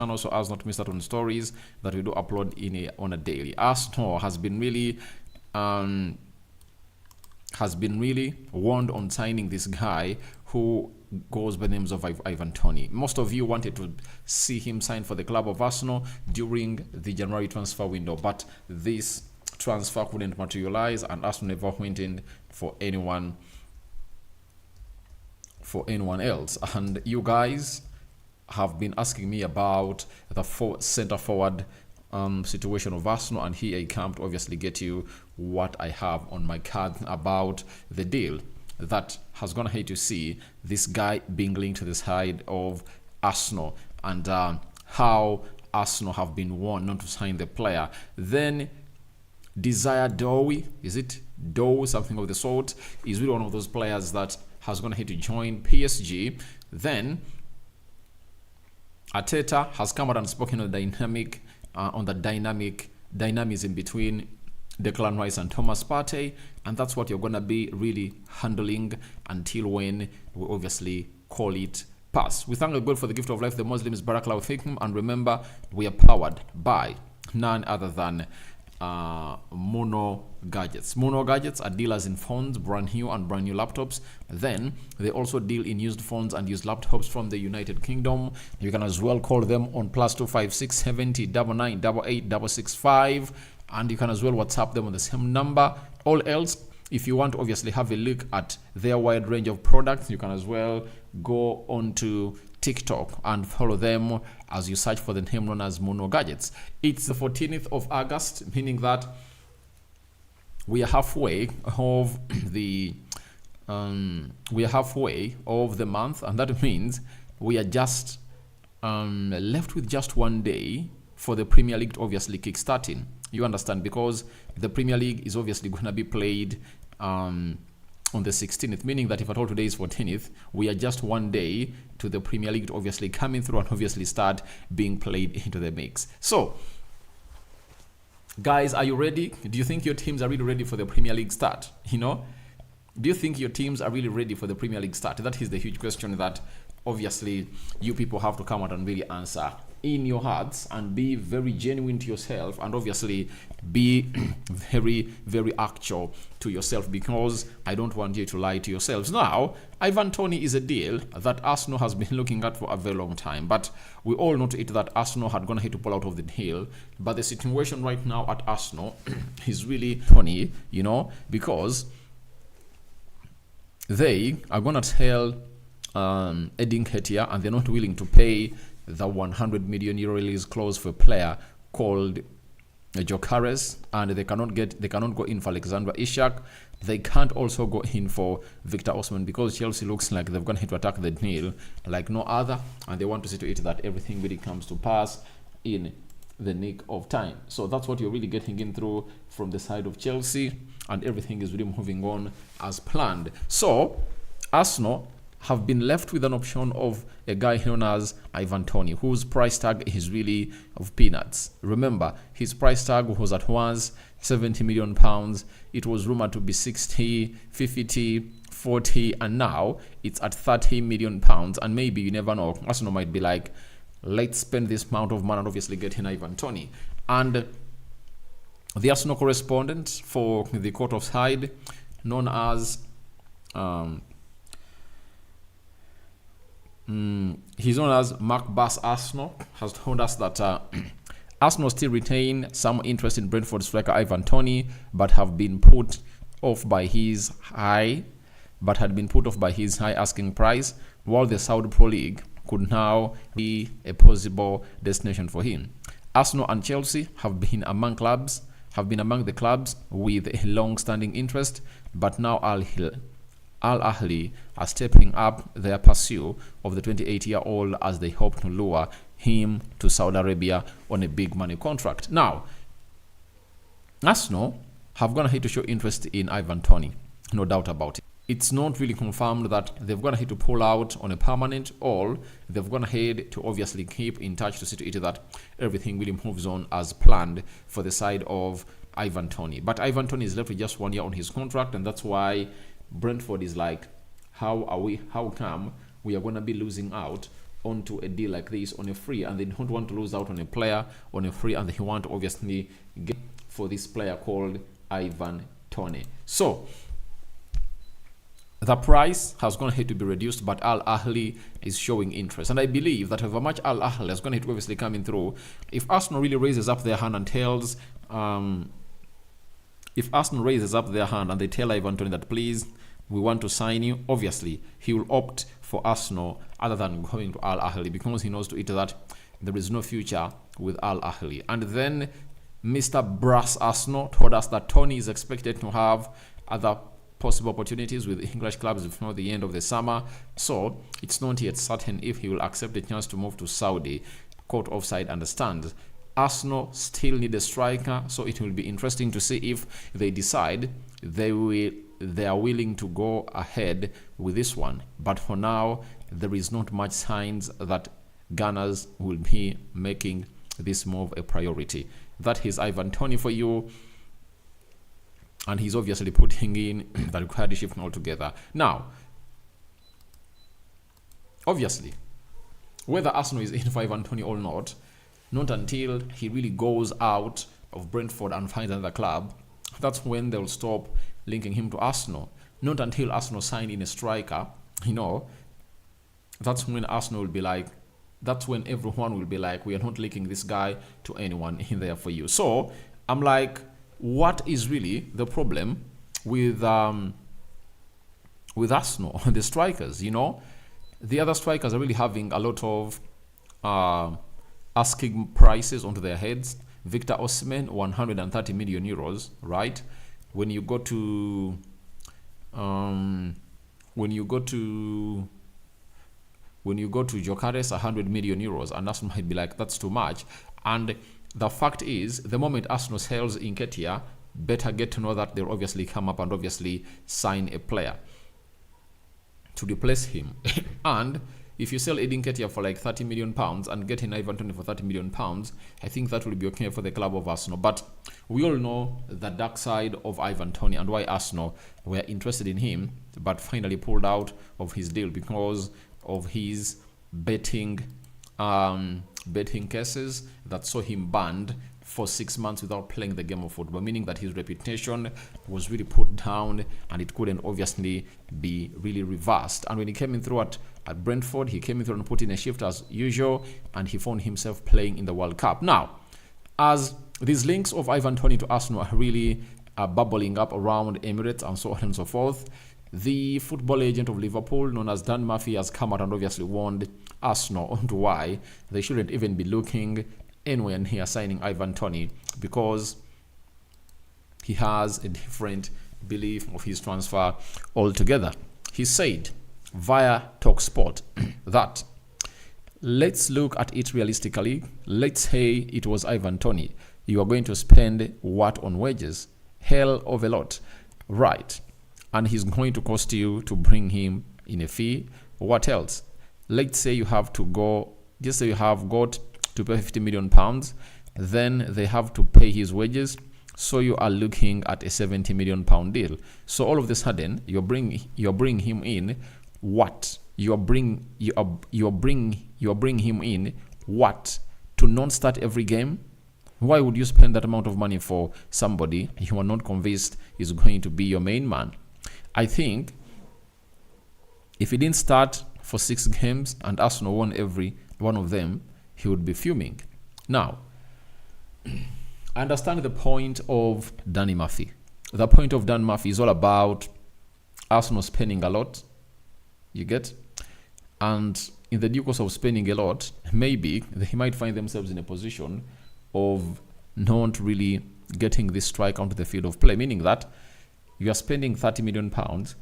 And also, as not missed out on stories that we do upload on a daily. Arsenal has been really warned on signing this guy who goes by the names of Ivan Toney. Most of you wanted to see him sign for the club of Arsenal during the January transfer window, but this transfer couldn't materialize, and Arsenal never went in for anyone else. And you guys have been asking me about the center forward situation of Arsenal, and here I come to obviously get you what I have on my card about the deal that has gone ahead to see this guy being linked to the side of Arsenal, and how Arsenal have been warned not to sign the player. Then Désiré Doué, is it Doué, something of the sort, is really one of those players that has gone ahead to join PSG. Then Arteta has come out and spoken on the dynamism between Declan Rice and Thomas Partey, and that's what you're gonna be really handling until when we obviously call it pass. We thank God for the gift of life, the Muslims, Barakallahu Fikum, and remember, we are powered by none other than Mono Gadgets. Mono Gadgets are dealers in phones, brand new laptops. Then they also deal in used phones and used laptops from the United Kingdom. You can as well call them on +256 70 99 88 665, and you can as well WhatsApp them on the same number. All else, if you want to obviously have a look at their wide range of products, you can as well go on to TikTok and follow them as you search for the name known as Mono Gadgets. It's the 14th of August, meaning that we are halfway of the month, and that means we are just left with just one day for the Premier League to obviously kickstarting. You understand, because the Premier League is obviously going to be played on the 16th, meaning that if at all today is 14th, we are just one day to the Premier League to obviously coming through and obviously start being played into the mix. So, guys, are you ready? Do you think your teams are really ready for the Premier League start? You know, do you think your teams are really ready for the Premier League start? That is the huge question that obviously you people have to come out and really answer in your hearts, and be very genuine to yourself, and obviously be very, very actual to yourself, because I don't want you to lie to yourselves. Now, Ivan Toney is a deal that Arsenal has been looking at for a very long time, but we all know to it that Arsenal had gone ahead to pull out of the deal. But the situation right now at Arsenal is really funny, you know, because they are gonna tell Edin Ketia, and they're not willing to pay the 100 million euro release clause for a player called Jokeres, and they cannot go in for Alexander Isak. They can't also go in for Victor Osimhen, because Chelsea looks like they're going to attack the deal like no other, and they want to see to it that everything really comes to pass in the nick of time. So that's what you're really getting in through from the side of Chelsea, and everything is really moving on as planned. So Arsenal have been left with an option of a guy known as Ivan Toney, whose price tag is really of peanuts. Remember, his price tag was at once £70 million. It was rumored to be 60, 50, 40, and now it's at £30 million. And maybe, you never know, Arsenal might be like, let's spend this amount of money and obviously get in Ivan Toney. And the Arsenal correspondent for the court of side, known as he's known as Mark Bass Arsenal, has told us that Arsenal still retain some interest in Brentford striker Ivan Toney, but had been put off by his high asking price, while the Saudi Pro League could now be a possible destination for him. Arsenal and Chelsea have been among the clubs with a long-standing interest, but now Al Ahly are stepping up their pursuit of the 28-year-old as they hope to lure him to Saudi Arabia on a big money contract. Now, Arsenal have gone ahead to show interest in Ivan Toney, no doubt about it. It's not really confirmed that they've gone ahead to pull out on a permanent, or they've gone ahead to obviously keep in touch to see to it that everything really moves on as planned for the side of Ivan Toney. But Ivan Toney is left with just 1 year on his contract, and that's why Brentford is like, how come we are going to be losing out onto a deal like this on a free, and they don't want to lose out on a player on a free, and they want to obviously get for this player called Ivan Toney. So the price has gone ahead to be reduced, but Al Ahly is showing interest, and I believe that however much Al Ahly is going to obviously coming through, if Arsenal really raises up their hand and tells if Arsenal raises up their hand and they tell Ivan Toney that please, we want to sign you, obviously he will opt for Arsenal other than going to Al Ahly, because he knows to it that there is no future with Al Ahly. And then Mr. Brass Arsenal told us that Toney is expected to have other possible opportunities with English clubs before the end of the summer, so it's not yet certain if he will accept the chance to move to Saudi. Court offside understands. Arsenal still need a striker, so it will be interesting to see if they decide they are willing to go ahead with this one. But for now, there is not much signs that Gunners will be making this move a priority. That is Ivan Toney for you, and he's obviously putting in the required shift altogether. Now, obviously, whether Arsenal is in for Ivan Toney or not until he really goes out of Brentford and finds another club, that's when they'll stop linking him to Arsenal. Not until Arsenal sign in a striker, that's when Arsenal will be like, that's when everyone will be like, we are not linking this guy to anyone in there for you. So I'm like, what is really the problem with Arsenal, the strikers? The other strikers are really having a lot of asking prices onto their heads. Victor Osimhen, 130 million euros, right? When you go to Gyökeres, 100 million euros, and Arsenal might be like, that's too much. And the fact is, the moment Arsenal sells Nketiah, better get to know that they'll obviously come up and obviously sign a player to replace him. And if you sell Edin Nketiah for like 30 million pounds and get in Ivan Toney for 30 million pounds, I think that will be okay for the club of Arsenal. But we all know the dark side of Ivan Toney and why Arsenal were interested in him, but finally pulled out of his deal because of his betting cases that saw him banned for 6 months without playing the game of football, meaning that his reputation was really put down and it couldn't obviously be really reversed. And when he came in through at Brentford, he came in through and put in a shift as usual, and he found himself playing in the World Cup. Now, as these links of Ivan Toney to Arsenal are really bubbling up around Emirates and so on and so forth, the football agent of Liverpool, known as Dan Murphy, has come out and obviously warned Arsenal onto why they shouldn't even be looking anywhere near signing Ivan Toney, because he has a different belief of his transfer altogether. He said via TalkSport that, let's look at it realistically. Let's say it was Ivan Toney. You are going to spend what on wages? Hell of a lot, right? And he's going to cost you to bring him in a fee. What else? Let's say you have to go, just say you have got to pay 50 million pounds, then they have to pay his wages. So you are looking at a 70 million pound deal. So all of a sudden, you're bring him in what? You're bring him in what? To non-start every game? Why would you spend that amount of money for somebody you are not convinced is going to be your main man? I think if he didn't start for 6 games and Arsenal won every one of them, he would be fuming. Now, I understand the point of Danny Murphy. The point of Dan Murphy is all about Arsenal spending a lot, you get? And in the due course of spending a lot, maybe they might find themselves in a position of not really getting this strike onto the field of play, meaning that you are spending 30 million pounds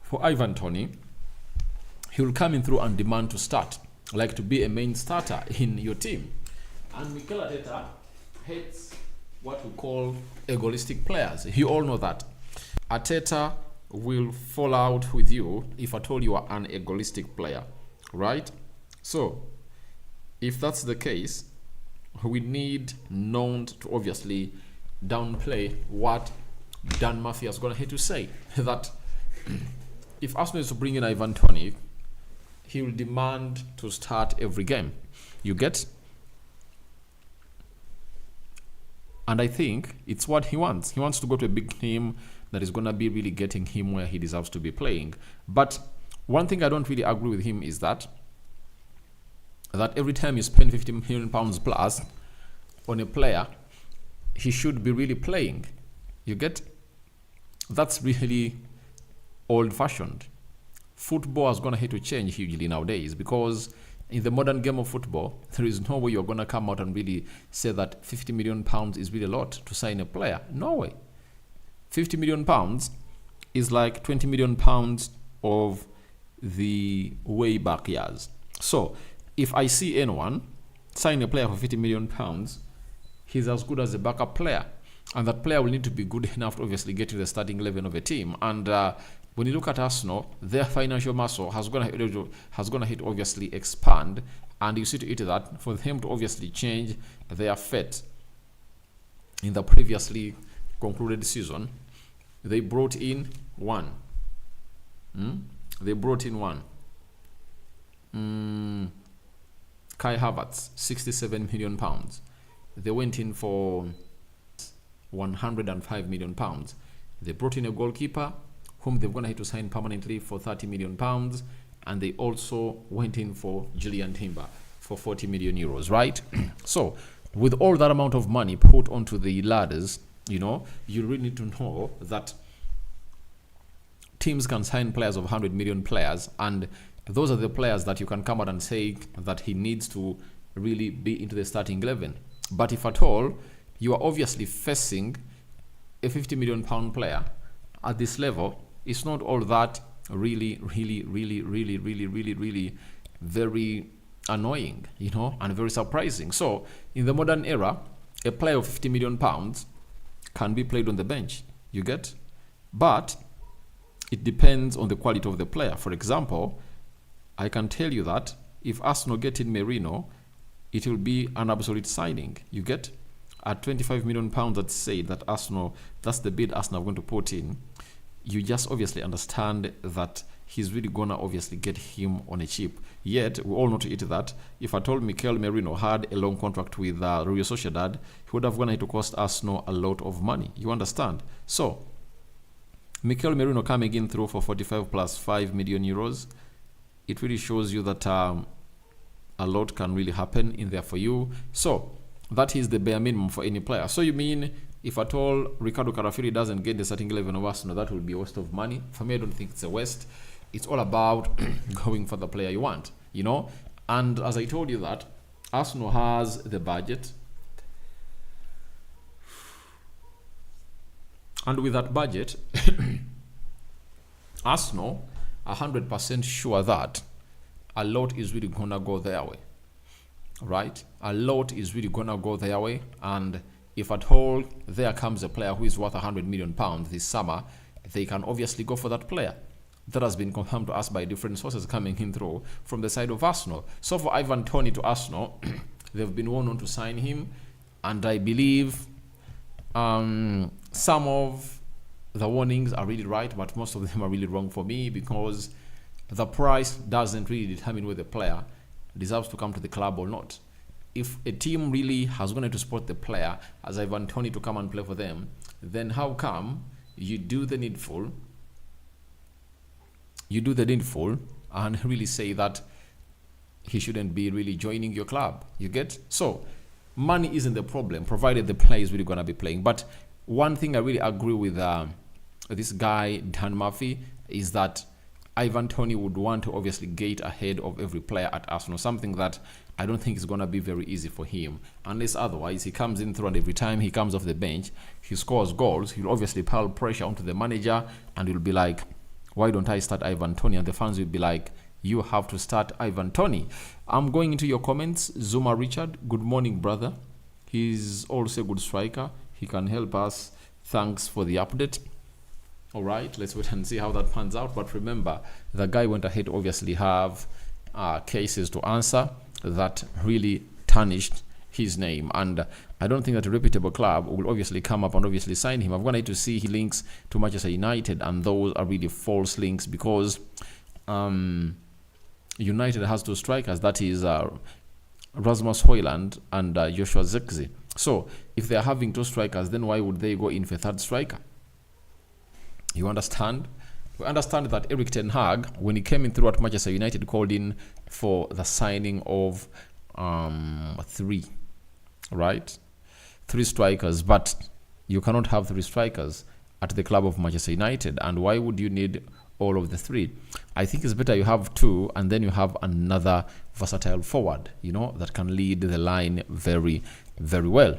for Ivan Toney. He will come in through and demand to start, like to be a main starter in your team. And Mikel Arteta hates what we call egoistic players. You all know that. Arteta will fall out with you if at all you are an egoistic player, right? So, if that's the case, we need not to obviously downplay what Dan Murphy has gone ahead to say, that if Arsenal is to bring in Ivan Toney, he will demand to start every game. You get? And I think it's what he wants. He wants to go to a big team that is going to be really getting him where he deserves to be playing. But one thing I don't really agree with him is that every time you spend 50 million pounds plus on a player, he should be really playing. You get? That's really old-fashioned. Football is going to have to change hugely nowadays, because in the modern game of football, there is no way you're going to come out and really say that 50 million pounds is really a lot to sign a player. No way. 50 million pounds is like 20 million pounds of the way back years. So if I see anyone sign a player for 50 million pounds, he's as good as a backup player. And that player will need to be good enough to obviously get to the starting 11 of a team. And when you look at Arsenal, their financial muscle has gonna hit obviously expand, and you see to it that for them to obviously change their fate in the previously concluded season, they brought in one. They brought in one. Kai Havertz, 67 million pounds. They went in for 105 million pounds. They brought in a goalkeeper whom they're going to have to sign permanently for 30 million pounds, and they also went in for Julian Timber for 40 million euros, right? So with all that amount of money put onto the ladders, you really need to know that teams can sign players of 100 million players, and those are the players that you can come out and say that he needs to really be into the starting 11. But if at all, you are obviously facing a 50 million pound player at this level, it's not all that really very annoying, and very surprising. So in the modern era, a player of 50 million pounds can be played on the bench, you get? But it depends on the quality of the player. For example, I can tell you that if Arsenal get in Merino, it will be an absolute signing, you get? At 25 million pounds, that's said that Arsenal, that's the bid Arsenal are going to put in. You just obviously understand that he's really gonna obviously get him on a cheap. Yet we all know to it that if I told Mikel Merino had a long contract with Real Sociedad, he would have gonna have to cost Arsenal a lot of money. You understand? So Mikel Merino coming in through for 45 plus 5 million euros, it really shows you that a lot can really happen in there for you. So that is the bare minimum for any player. So you mean if at all Ricardo Carafiri doesn't get the starting 11 of Arsenal, that will be a waste of money? For me, I don't think it's a waste. It's all about going for the player you want, And as I told you that Arsenal has the budget, and with that budget, Arsenal 100% sure that a lot is really gonna go their way, right? A lot is really gonna go their way, and if at all there comes a player who is worth 100 million pounds this summer, they can obviously go for that player. That has been confirmed to us by different sources coming in through from the side of Arsenal. So for Ivan Toney to Arsenal, they've been warned to sign him, and I believe some of the warnings are really right, but most of them are really wrong for me, because the price doesn't really determine whether the player deserves to come to the club or not. If a team really has wanted to support the player as Ivan Toney to come and play for them, then how come you do the needful and really say that he shouldn't be really joining your club? You get? So money isn't the problem, provided the player is really going to be playing. But one thing I really agree with this guy Dan Murphy is that Ivan Toney would want to obviously get ahead of every player at Arsenal, something that I don't think is going to be very easy for him, unless otherwise he comes in through, and every time he comes off the bench, he scores goals. He'll obviously pile pressure onto the manager, and he'll be like, why don't I start Ivan Toney? And the fans will be like, you have to start Ivan Toney. I'm going into your comments. Zuma Richard, good morning, brother. He's also a good striker. He can help us. Thanks for the update. All right, let's wait and see how that pans out. But remember, the guy went ahead to obviously have cases to answer that really tarnished his name, and I don't think that a reputable club will obviously come up and obviously sign him. I've gone to see he links to Manchester United, and those are really false links, because United has two strikers, that is Rasmus Højlund and Joshua Zirkzee. So if they are having two strikers, then why would they go in for a third striker? You understand? We understand that Erik ten Hag, when he came in through at Manchester United, called in for the signing of three strikers, but you cannot have three strikers at the club of Manchester United. And why would you need all of the three? I think it's better you have two, and then you have another versatile forward, you know, that can lead the line very, very well.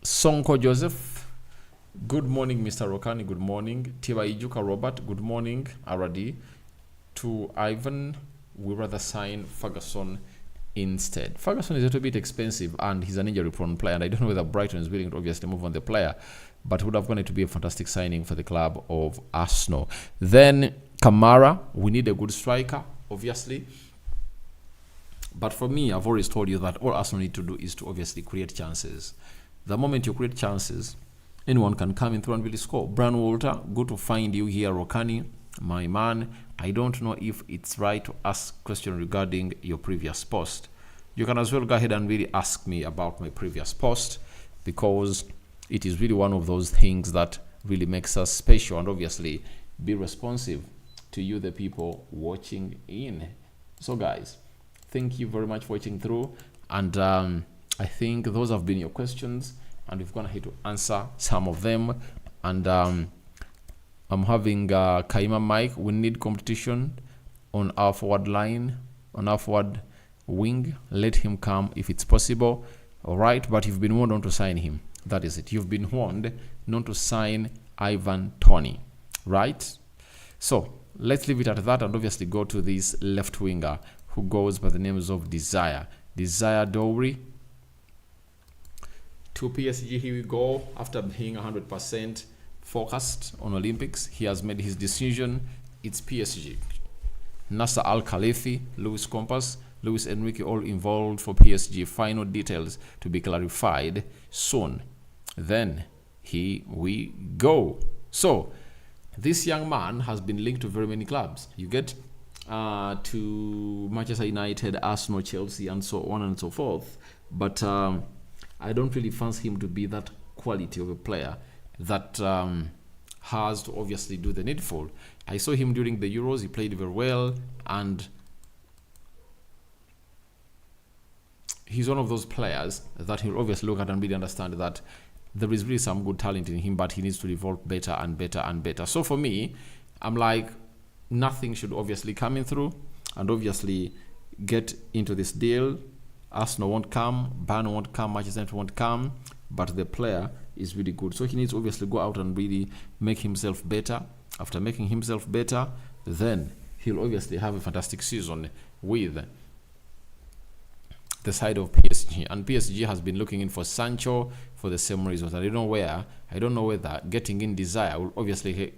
Sonko Joseph, good morning. Mr. Rokani, good morning. Tiwa Ijuka Robert, good morning. Aradi. To Ivan, we rather sign Ferguson instead. Ferguson is a little bit expensive, and he's an injury-prone player, and I don't know whether Brighton is willing to obviously move on the player, but would have gone to be a fantastic signing for the club of Arsenal. Then Kamara, we need a good striker, obviously. But for me, I've always told you that all Arsenal need to do is to obviously create chances. The moment you create chances, anyone can come in through and really score. Brian Walter, good to find you here. Rokani, my man, I don't know if it's right to ask question regarding your previous post. You can as well go ahead and really ask me about my previous post, because it is really one of those things that really makes us special, and obviously be responsive to you, the people watching in. So guys, thank you very much for watching through, and I think those have been your questions, and we've gone ahead to answer some of them. And I'm having Kaima Mike, we need competition on our forward line, on our forward wing. Let him come if it's possible. All right, but you've been warned not to sign him. That is it. You've been warned not to sign Ivan Toney, right? So let's leave it at that, and obviously go to this left winger who goes by the names of Désiré Doué to PSG. Here we go. After being 100% focused on Olympics, he has made his decision. It's PSG. Nasser Al Khalifi, Luis Compass, Luis Enrique, all involved for PSG. Final details to be clarified soon. Then here we go. So this young man has been linked to very many clubs. You get to Manchester United, Arsenal, Chelsea, and so on and so forth. But I don't really fancy him to be that quality of a player that has to obviously do the needful. I saw him during the Euros. He played very well, and he's one of those players that he'll obviously look at and really understand that there is really some good talent in him, but he needs to evolve better and better and better. So for me, I'm like, nothing should obviously come in through and obviously get into this deal. Arsenal won't come, Bayern won't come, Manchester United won't come, but the player is really good. So he needs to obviously go out and really make himself better. After making himself better, then he'll obviously have a fantastic season with the side of PSG. And PSG has been looking in for Sancho for the same reasons. I don't know whether getting in Désiré will obviously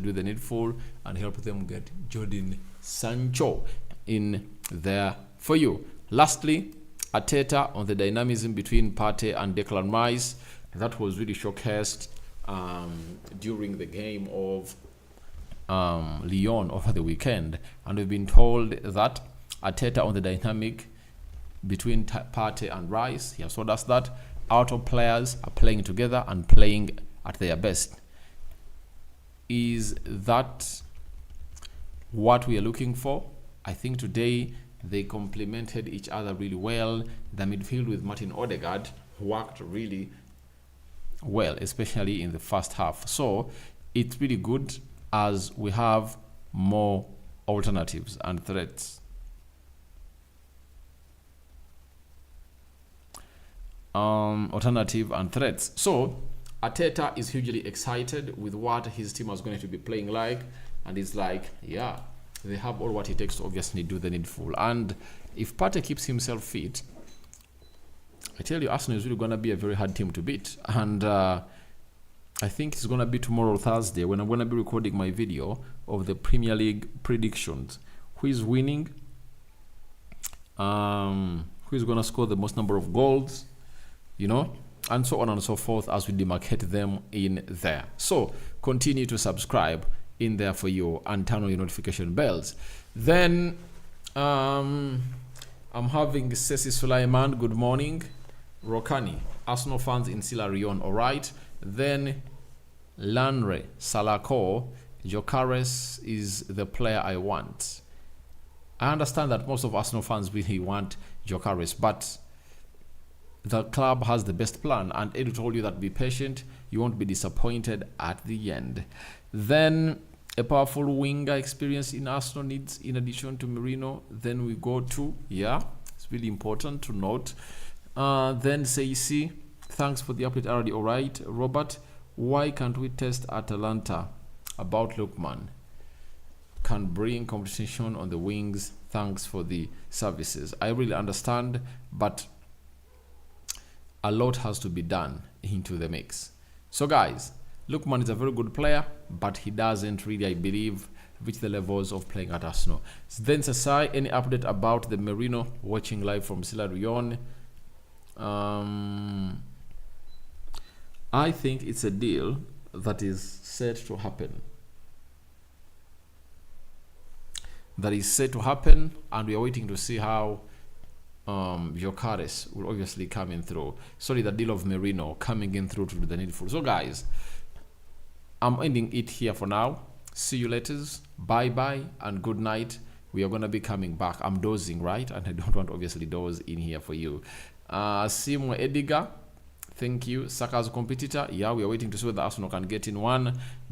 do the needful and help them get Jadon Sancho in there for you. Lastly, Arteta on the dynamism between Partey and Declan Rice. That was really showcased during the game of Lyon over the weekend. And we've been told that Arteta on the dynamic between Partey and Rice, he has told us that our top players are playing together and playing at their best. Is that what we are looking for? I think today they complemented each other really well. The midfield with Martin Odegaard worked really well, especially in the first half. So it's really good as we have more alternatives and threats. So Arteta is hugely excited with what his team is going to be playing like, and it's like, yeah, they have all what it takes to obviously do the needful. And if Partey keeps himself fit, I tell you, Arsenal is really going to be a very hard team to beat. And I think it's going to be tomorrow, Thursday, when I'm going to be recording my video of the Premier League predictions. Who is winning? who is going to score the most number of goals, you know, and so on and so forth as we demarcate them in there. So continue to subscribe in there for you and turn on your notification bells. Then I'm having Sesi Sulaiman, good morning. Rokani, Arsenal fans in Silarion, all right. Then Lanre Salako, Jokares is the player I want. I understand that most of Arsenal fans really want Jokares, but the club has the best plan, and Edu told you that be patient, you won't be disappointed at the end. Then a powerful winger experience in Arsenal needs in addition to Merino. Then we go to, it's really important to note. Then Seisi, thanks for the update already, all right. Robert, why can't we test Atalanta about Lookman? Can bring competition on the wings. Thanks for the services. I really understand, but a lot has to be done into the mix. So guys, Lookman is a very good player, but he doesn't really, I believe, reach the levels of playing at Arsenal. Then Sasai, any update about the Merino? Watching live from Silarion. I think it's a deal that is set to happen. And we are waiting to see how Jokares will obviously come in through. Sorry, the deal of Merino coming in through to do the needful. So guys, I'm ending it here for now. See you later. Bye bye and good night. We are gonna be coming back. I'm dozing, right? And I don't want obviously doze in here for you. Simo Ediga, thank you. Saka's competitor. Yeah, we are waiting to see whether Arsenal can get in one, but